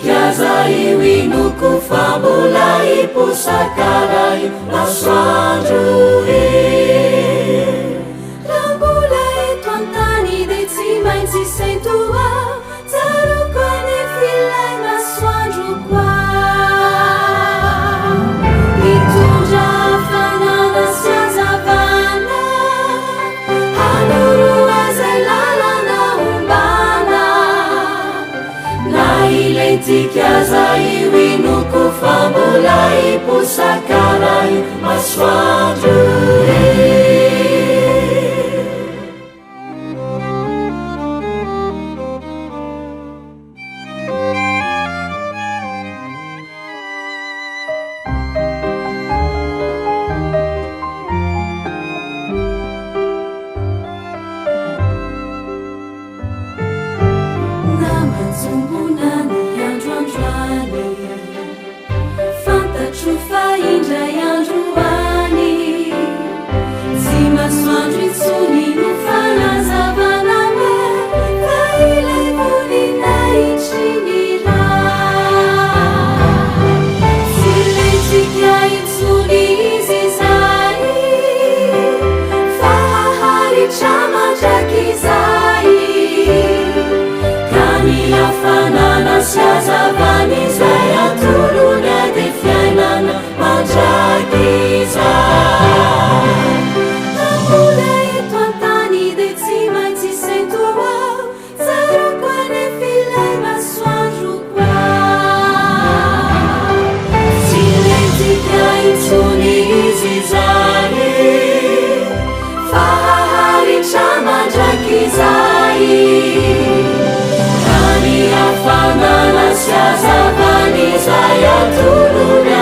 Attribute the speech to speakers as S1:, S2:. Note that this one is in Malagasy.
S1: zay winoko fa mbola iposakaray masoandro
S2: raha mbola eto antany de tsy maintsy saitoa tsaroko any filay masoandro koa mitondra fanana sy azavana hanoroa zay lalana ombana
S1: na ilentika zay winoko fa mbola iposakaray masoandro
S2: namanjombonany androandroany fantatro fa indray androany tsy masoandro intsony no fanazavana hoe fa ilay voninaitriny raha tsy letsika intsony izy zay fa haharitra mandraky zay miafanana sy azavany zay atolony ade fiainana mandraky zay mbola eto antany de tsy maintsy saitoa tsaroko any filay masoandro koa
S1: tsy letsika intsony izy zay fa haharitra mandraky zay miafanana sy azavany zay atolony